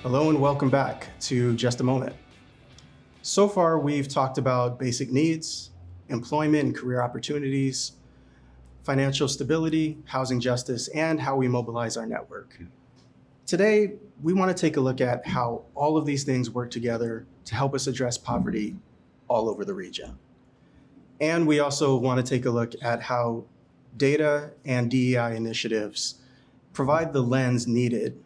Hello and welcome back to Just a Moment. So far, we've talked about basic needs, employment and career opportunities, financial stability, housing justice, and how we mobilize our network. Today, we want to take a look at how all of these things work together to help us address poverty all over the region. And we also want to take a look at how data and DEI initiatives provide the lens needed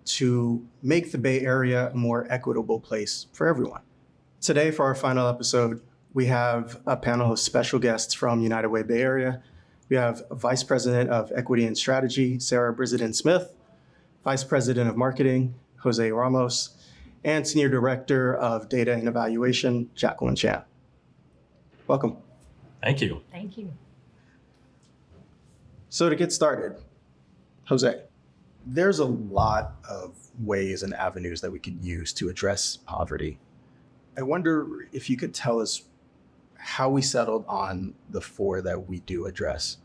to make the Bay Area a more equitable place for everyone. Today, for our final episode, we have a panel of special guests from United Way Bay Area. We have Vice President of Equity and Strategy, Sarah Brisen Smith, Vice President of Marketing, Jose Ramos, and Senior Director of Data and Evaluation, Jacqueline Chan. Welcome. Thank you. Thank you. So to get started, Jose, there's a lot of ways and avenues that we could use to address poverty. I wonder if you could tell us how we settled on the four that we do address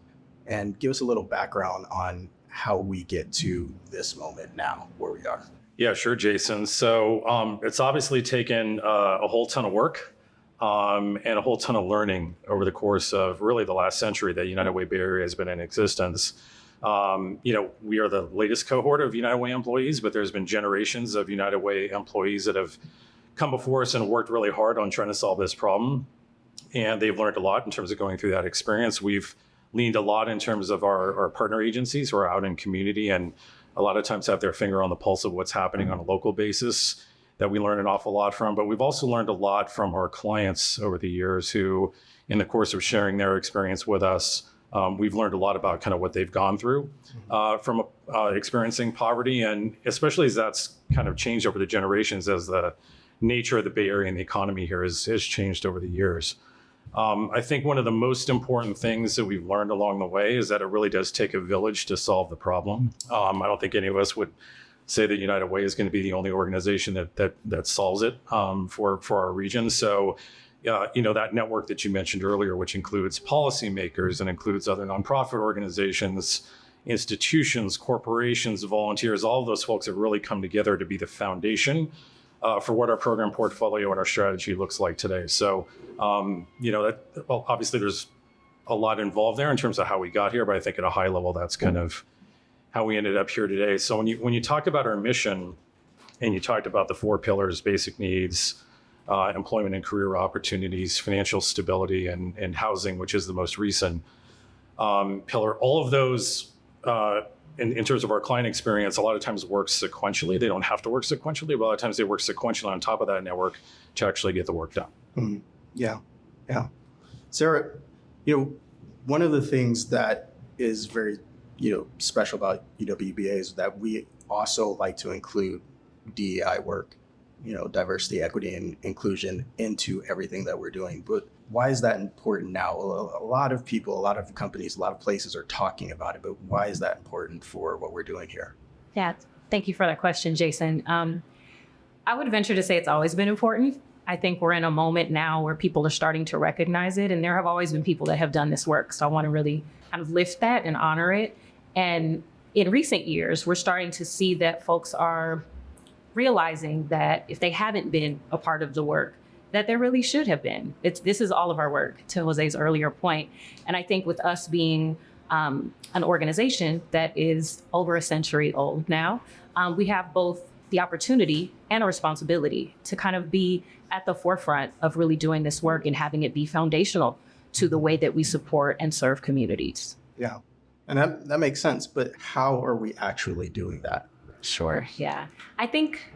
and give us a little background on how we get to this moment now where we are. Yeah, sure, Jason. So it's obviously taken a whole ton of work and a whole ton of learning over the course of really the last century that United Way Bay Area has been in existence. We are the latest cohort of United Way employees, but there's been generations of United Way employees that have come before us and worked really hard on trying to solve this problem. And they've learned a lot in terms of going through that experience. We've leaned a lot in terms of our partner agencies who are out in community and a lot of times have their finger on the pulse of what's happening on a local basis that we learn an awful lot from. But we've also learned a lot from our clients over the years who, in the course of sharing their experience with us, we've learned a lot about kind of what they've gone through from experiencing poverty, and especially as that's kind of changed over the generations as the nature of the Bay Area and the economy here has changed over the years. I think one of the most important things that we've learned along the way is that it really does take a village to solve the problem. I don't think any of us would say that United Way is going to be the only organization that solves it for our region. So that network that you mentioned earlier, which includes policymakers and includes other nonprofit organizations, institutions, corporations, volunteers, all of those folks have really come together to be the foundation for what our program portfolio and our strategy looks like today. So, obviously there's a lot involved there in terms of how we got here, but I think at a high level, that's kind of how we ended up here today. So when you talked about our mission and you talked about the four pillars, basic needs, employment and career opportunities, financial stability, and housing, which is the most recent pillar. All of those, in terms of our client experience, a lot of times work sequentially. They don't have to work sequentially, but a lot of times they work sequentially on top of that network to actually get the work done. Mm-hmm. Yeah. Sarah, one of the things that is very, special about UWBA is that we also like to include DEI work, diversity, equity, and inclusion into everything that we're doing. But why is that important now? A lot of people, a lot of companies, a lot of places are talking about it, but why is that important for what we're doing here? Yeah, thank you for that question, Jason. I would venture to say it's always been important. I think we're in a moment now where people are starting to recognize it, and there have always been people that have done this work. So I want to really kind of lift that and honor it. And in recent years, we're starting to see that folks are realizing that if they haven't been a part of the work, that there really should have been. This is all of our work, to Jose's earlier point. And I think with us being an organization that is over a century old now, we have both the opportunity and a responsibility to kind of be at the forefront of really doing this work and having it be foundational to the way that we support and serve communities. Yeah, and that makes sense, but how are we actually doing that? Sure, yeah. I think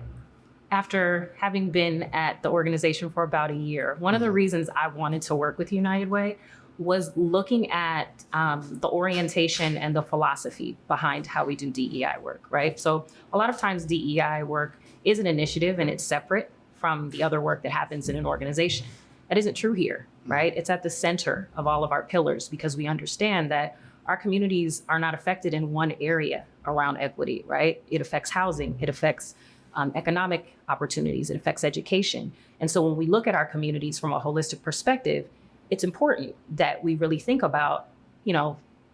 after having been at the organization for about a year, one of the reasons I wanted to work with United Way was looking at the orientation and the philosophy behind how we do DEI work, right? So a lot of times DEI work is an initiative and it's separate from the other work that happens in an organization. That isn't true here, right? It's at the center of all of our pillars because we understand that our communities are not affected in one area around equity, right? It affects housing, it affects economic opportunities, it affects education. And so when we look at our communities from a holistic perspective, it's important that we really think about,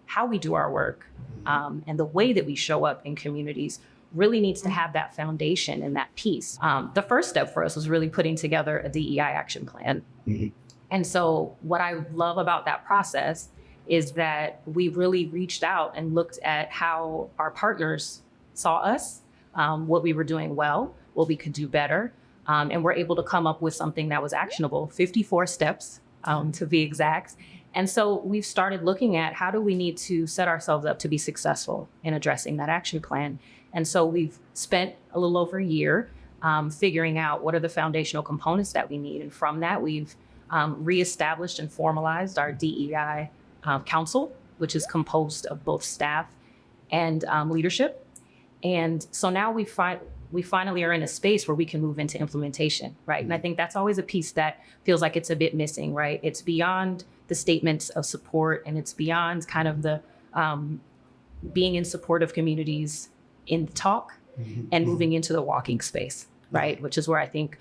how we do our work and the way that we show up in communities really needs to have that foundation and that piece. The first step for us was really putting together a DEI action plan. Mhm. And so what I love about that process is that we really reached out and looked at how our partners saw us, what we were doing well, what we could do better, and we're able to come up with something that was actionable, 54 steps to be exact. And so we've started looking at how do we need to set ourselves up to be successful in addressing that action plan. And so we've spent a little over a year figuring out what are the foundational components that we need. And from that, we've reestablished and formalized our DEI council, which is composed of both staff and leadership. And so now we finally are in a space where we can move into implementation, right? And I think that's always a piece that feels like it's a bit missing, right? It's beyond the statements of support, and it's beyond kind of the being in support of communities in the talk and moving into the walking space, right? Which is where I think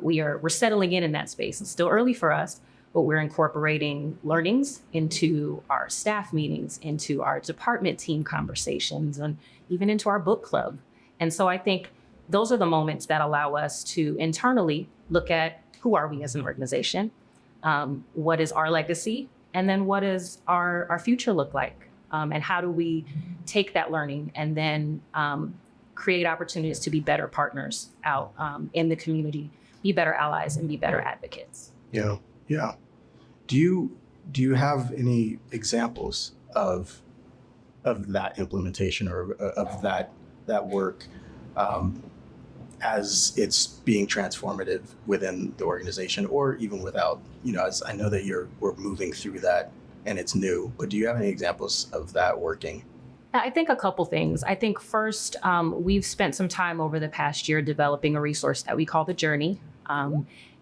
we're settling in that space. It's still early for us, but we're incorporating learnings into our staff meetings, into our department team conversations, and even into our book club. And so I think those are the moments that allow us to internally look at who are we as an organization, what is our legacy, and then what does our future look like? And how do we take that learning and then create opportunities to be better partners out in the community, be better allies, and be better advocates. Yeah, yeah. Do you have any examples of that implementation or of that work as it's being transformative within the organization, or even without? As I know that we're moving through that and it's new, but do you have any examples of that working? I think a couple things. I think first, we've spent some time over the past year developing a resource that we call The Journey.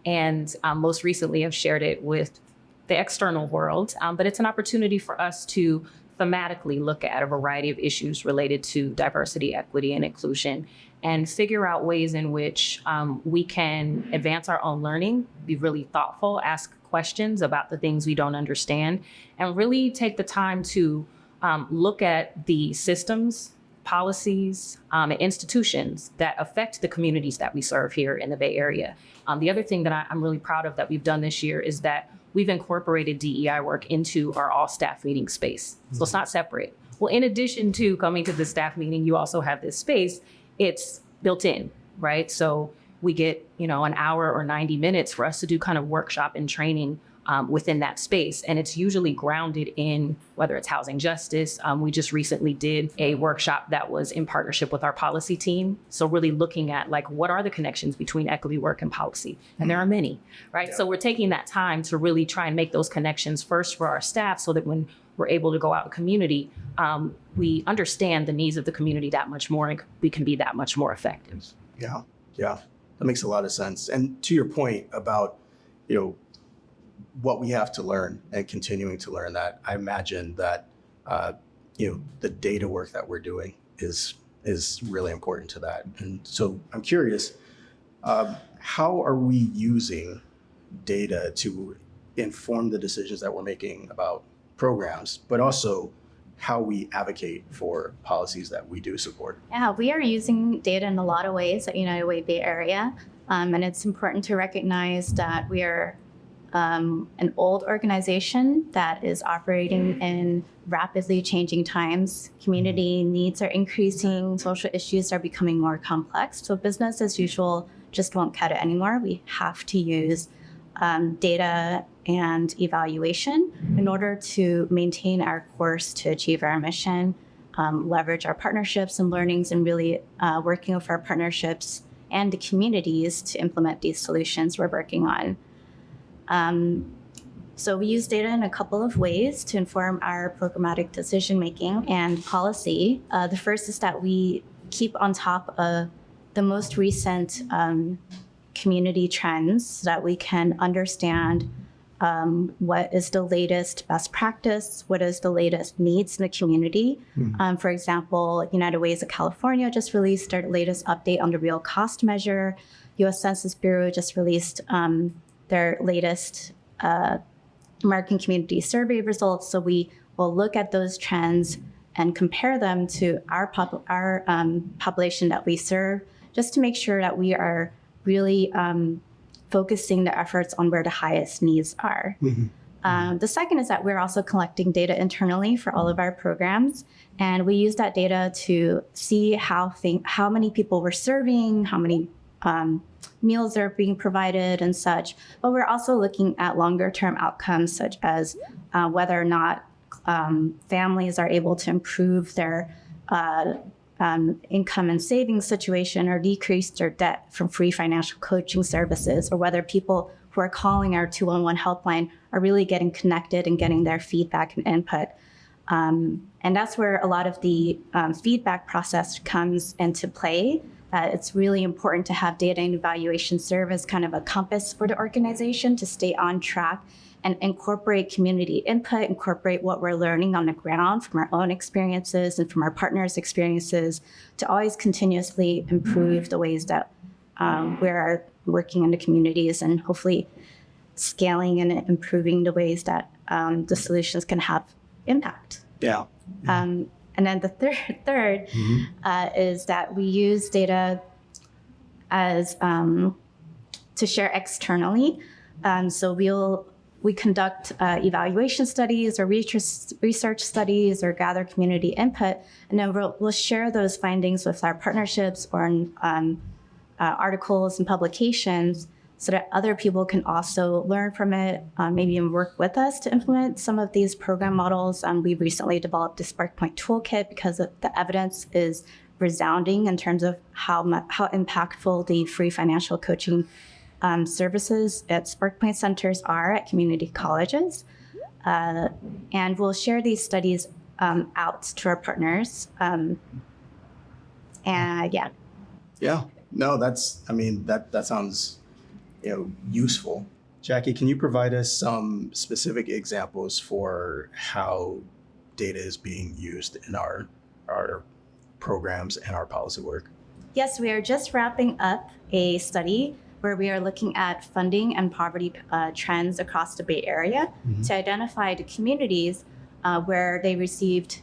And most recently have shared it with the external world. But it's an opportunity for us to thematically look at a variety of issues related to diversity, equity, and inclusion, and figure out ways in which we can advance our own learning, be really thoughtful, ask questions about the things we don't understand, and really take the time to look at the systems, policies, and institutions that affect the communities that we serve here in the Bay Area. The other thing that I'm really proud of that we've done this year is that we've incorporated DEI work into our all staff meeting space. So it's not separate. Well, in addition to coming to the staff meeting, you also have this space. It's built in, right? So we get, an hour or 90 minutes for us to do kind of workshop and training within that space. And it's usually grounded in whether it's housing justice. We just recently did a workshop that was in partnership with our policy team. So really looking at what are the connections between equity work and policy? And there are many, right? Yeah. So we're taking that time to really try and make those connections first for our staff so that when we're able to go out in community, we understand the needs of the community that much more and we can be that much more effective. Yeah, that makes a lot of sense. And to your point about, what we have to learn and continuing to learn, that I imagine that the data work that we're doing is really important to that. And so I'm curious, how are we using data to inform the decisions that we're making about programs, but also how we advocate for policies that we do support? Yeah, we are using data in a lot of ways at United Way Bay Area. And it's important to recognize that we are an old organization that is operating in rapidly changing times. Community needs are increasing, social issues are becoming more complex. So business as usual just won't cut it anymore. We have to use data and evaluation in order to maintain our course to achieve our mission, leverage our partnerships and learnings, and really working with our partnerships and the communities to implement these solutions we're working on. So we use data in a couple of ways to inform our programmatic decision-making and policy. The first is that we keep on top of the most recent community trends so that we can understand what is the latest best practice, what is the latest needs in the community. For example, United Ways of California just released their latest update on the real cost measure. U.S. Census Bureau just released their latest American Community Survey results. So we will look at those trends and compare them to our population that we serve, just to make sure that we are really focusing the efforts on where the highest needs are. The second is that we're also collecting data internally for all of our programs, and we use that data to see how many people we're serving, how many meals are being provided and such. But we're also looking at longer term outcomes, such as whether or not families are able to improve their income and savings situation or decrease their debt from free financial coaching services, or whether people who are calling our 211 helpline are really getting connected and getting their feedback and input. And that's where a lot of the feedback process comes into play. It's really important to have data and evaluation serve as kind of a compass for the organization to stay on track and incorporate community input, incorporate what we're learning on the ground from our own experiences and from our partners' experiences, to always continuously improve the ways that we're working in the communities, and hopefully scaling and improving the ways that the solutions can have impact. Yeah. And then the third is that we use data as to share externally. So we conduct evaluation studies or research studies or gather community input, and then we'll share those findings with our partnerships or articles and publications, so that other people can also learn from it, maybe even work with us to implement some of these program models. We recently developed the SparkPoint toolkit because the evidence is resounding in terms of how impactful the free financial coaching services at SparkPoint centers are at community colleges. And we'll share these studies out to our partners. Yeah. No, that sounds useful. Jackie, can you provide us some specific examples for how data is being used in our programs and our policy work? Yes, we are just wrapping up a study where we are looking at funding and poverty trends across the Bay Area to identify the communities where they received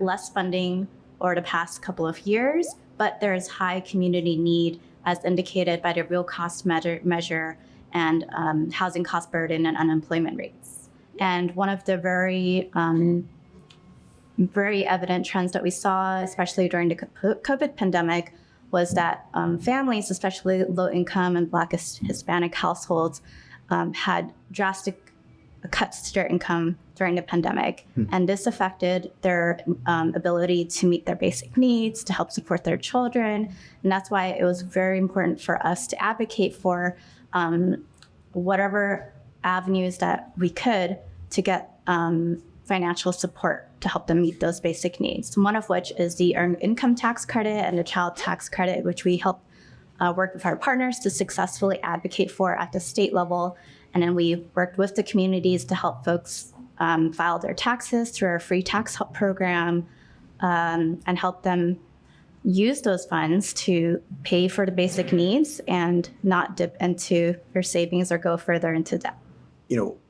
less funding over the past couple of years, but there is high community need, as indicated by the real cost measure and housing cost burden and unemployment rates. And one of the very evident trends that we saw, especially during the COVID pandemic, was that families, especially low-income and Black Hispanic households, had drastic cuts to their income during the pandemic. And this affected their ability to meet their basic needs, to help support their children. And that's why it was very important for us to advocate for whatever avenues that we could to get financial support to help them meet those basic needs. One of which is the Earned Income Tax Credit and the Child Tax Credit, which we help work with our partners to successfully advocate for at the state level. And then we worked with the communities to help folks file their taxes through our free tax help program, and help them use those funds to pay for the basic needs and not dip into their savings or go further into debt.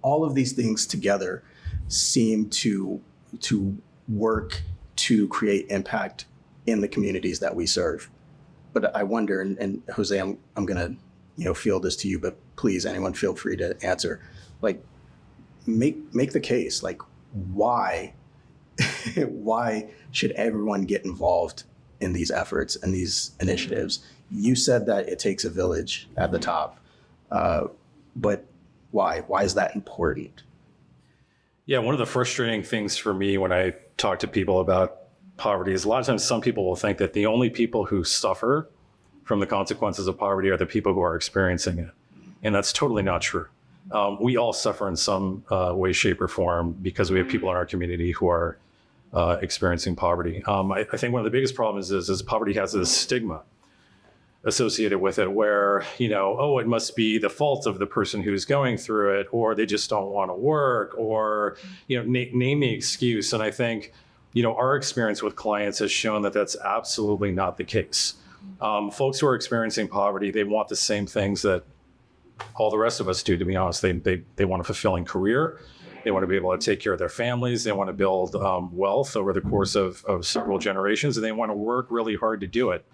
All of these things together seem to work to create impact in the communities that we serve. But I wonder, and Jose, I'm going to field this to you, but please, anyone feel free to answer. Make the case. Why should everyone get involved in these efforts and these initiatives? You said that it takes a village at the top, but why? Why is that important? Yeah, one of the frustrating things for me when I talk to people about poverty is a lot of times some people will think that the only people who suffer from the consequences of poverty are the people who are experiencing it. And that's totally not true. We all suffer in some way, shape, or form because we have people in our community who are experiencing poverty. I think one of the biggest problems is poverty has this stigma associated with it where, it must be the fault of the person who's going through it, or they just don't want to work, or, name the excuse. And I think, our experience with clients has shown that that's absolutely not the case. Folks who are experiencing poverty, they want the same things that all the rest of us do, to be honest. They want a fulfilling career. They want to be able to take care of their families. They want to build wealth over the course of several generations, and they want to work really hard to do it.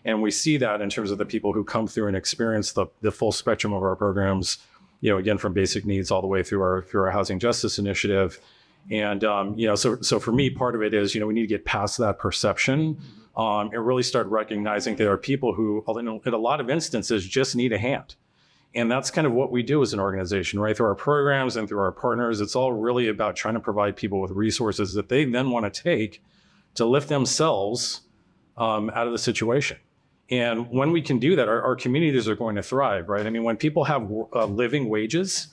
And we see that in terms of the people who come through and experience the full spectrum of our programs, again, from basic needs all the way through our housing justice initiative. And, so for me, part of it is, we need to get past that perception and really start recognizing there are people who, in a lot of instances, just need a hand. And that's kind of what we do as an organization, right? Through our programs and through our partners, it's all really about trying to provide people with resources that they then want to take to lift themselves out of the situation. And when we can do that, our communities are going to thrive, right? I mean, when people have living wages,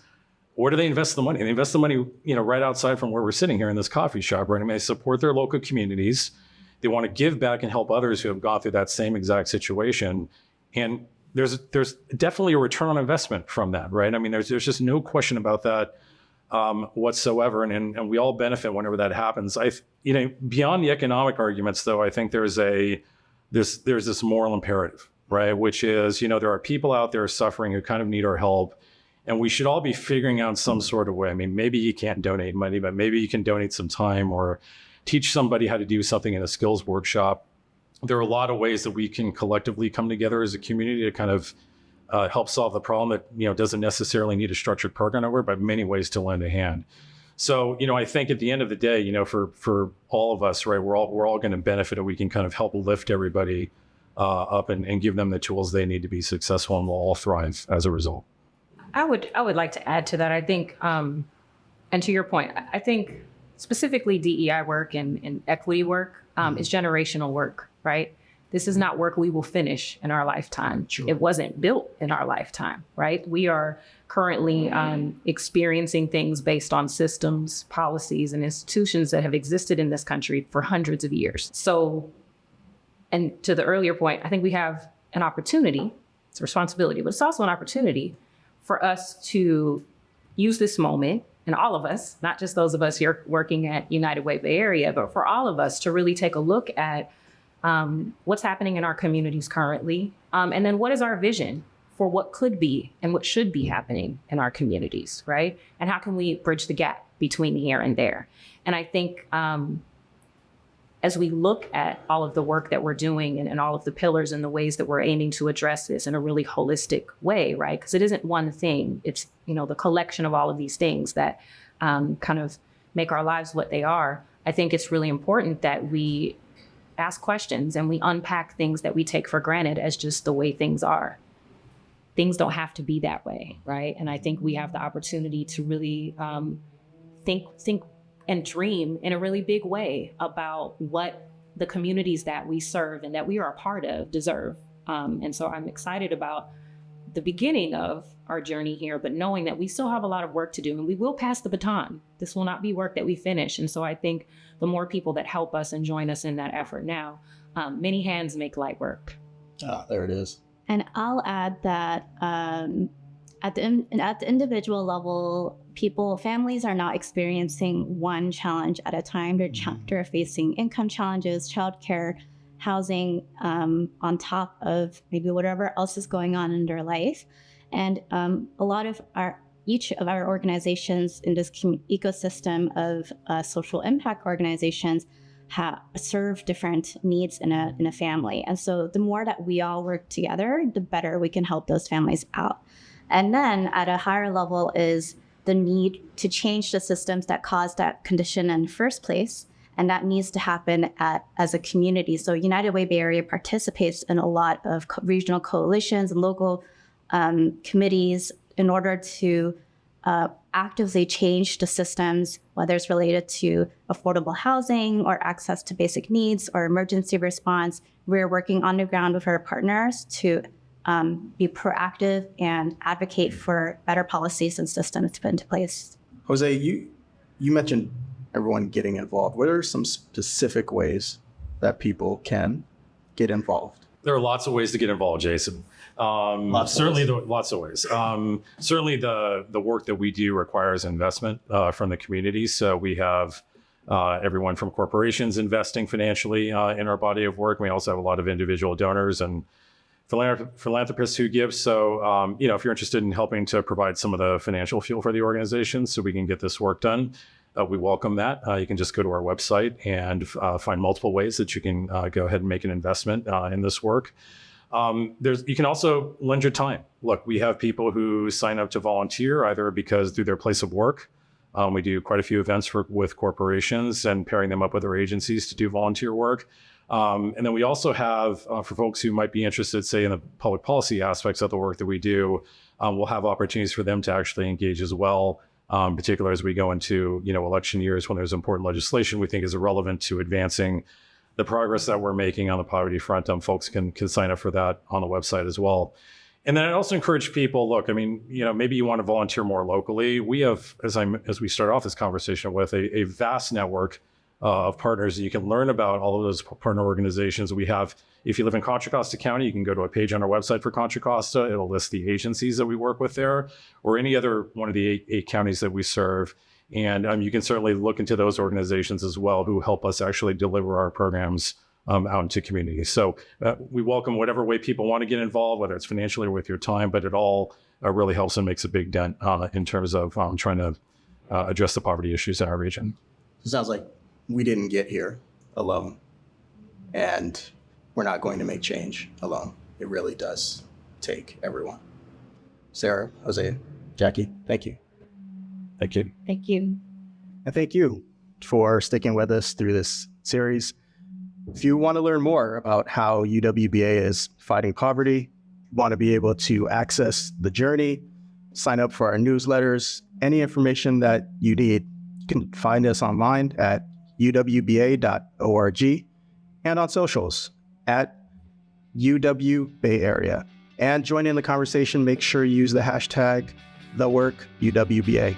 where do they invest the money? They invest the money, right outside from where we're sitting here in this coffee shop, right? I mean, they support their local communities. They want to give back and help others who have gone through that same exact situation. And there's definitely a return on investment from that, right? I mean, there's just no question about that whatsoever. And we all benefit whenever that happens. Beyond the economic arguments, though, I think there's this moral imperative, right? Which is, there are people out there suffering who kind of need our help. And we should all be figuring out some sort of way. I mean, maybe you can't donate money, but maybe you can donate some time or teach somebody how to do something in a skills workshop. There are a lot of ways that we can collectively come together as a community to kind of help solve the problem that, doesn't necessarily need a structured program over, but many ways to lend a hand. So, I think at the end of the day, for all of us, right, we're all going to benefit, and we can kind of help lift everybody up and give them the tools they need to be successful, and we'll all thrive as a result. I would like to add to that. I think, and to your point, I think specifically DEI work and equity work is generational work, right? This is not work we will finish in our lifetime. Sure. It wasn't built in our lifetime, right? We are currently experiencing things based on systems, policies, and institutions that have existed in this country for hundreds of years. So, and to the earlier point, I think we have an opportunity. It's a responsibility, but it's also an opportunity for us to use this moment, and all of us, not just those of us here working at United Way Bay Area, but for all of us to really take a look at what's happening in our communities currently, and then what is our vision for what could be and what should be happening in our communities, right? And how can we bridge the gap between here and there? And I think as we look at all of the work that we're doing and all of the pillars and the ways that we're aiming to address this in a really holistic way, right? Because it isn't one thing. It's, the collection of all of these things that kind of make our lives what they are. I think it's really important that we ask questions and we unpack things that we take for granted as just the way things are. Things don't have to be that way, right? And I think we have the opportunity to really think and dream in a really big way about what the communities that we serve and that we are a part of deserve. And so I'm excited about the beginning of our journey here, but knowing that we still have a lot of work to do and we will pass the baton. This will not be work that we finish. And so I think the more people that help us and join us in that effort now, many hands make light work. Ah, there it is. And I'll add that at the individual level, families are not experiencing one challenge at a time. They're facing income challenges, childcare, housing, on top of maybe whatever else is going on in their life. And each of our organizations in this ecosystem of social impact organizations serve different needs in a family. And so the more that we all work together, the better we can help those families out. And then at a higher level is the need to change the systems that caused that condition in the first place. And that needs to happen as a community. So United Way Bay Area participates in a lot of regional coalitions and local committees in order to actively change the systems, whether it's related to affordable housing or access to basic needs or emergency response. We're working on the ground with our partners to be proactive and advocate for better policies and systems to put into place. Jose, you mentioned everyone getting involved. What are some specific ways that people can get involved? There are lots of ways to get involved, Jason. Lots of ways. Certainly the work that we do requires investment from the community. So we have everyone from corporations investing financially in our body of work. We also have a lot of individual donors and philanthropists who give. So, if you're interested in helping to provide some of the financial fuel for the organization so we can get this work done, we welcome that. You can just go to our website and find multiple ways that you can go ahead and make an investment in this work. You can also lend your time. Look, we have people who sign up to volunteer either because through their place of work. We do quite a few events with corporations and pairing them up with our agencies to do volunteer work. And then we also have, for folks who might be interested, say, in the public policy aspects of the work that we do, we'll have opportunities for them to actually engage as well, particularly as we go into, election years when there's important legislation we think is relevant to advancing the progress that we're making on the poverty front. Folks can sign up for that on the website as well. And then I also encourage people, look, maybe you want to volunteer more locally. We have, as we start off this conversation with, a vast network of partners that you can learn about all of those partner organizations we have. If you live in Contra Costa County, you can go to a page on our website for Contra Costa. It'll list the agencies that we work with there, or any other one of the eight counties that we serve. And you can certainly look into those organizations as well who help us actually deliver our programs out into communities. So we welcome whatever way people want to get involved, whether it's financially or with your time, but it all really helps and makes a big dent in terms of trying to address the poverty issues in our region. It sounds like we didn't get here alone, and we're not going to make change alone. It really does take everyone. Sarah, Jose, Jackie, thank you. Thank you. Thank you. And thank you for sticking with us through this series. If you want to learn more about how UWBA is fighting poverty, want to be able to access the journey, sign up for our newsletters, any information that you need, you can find us online at uwba.org and on socials at UWBay Area. And join in the conversation. Make sure you use the hashtag #TheWorkUWBA.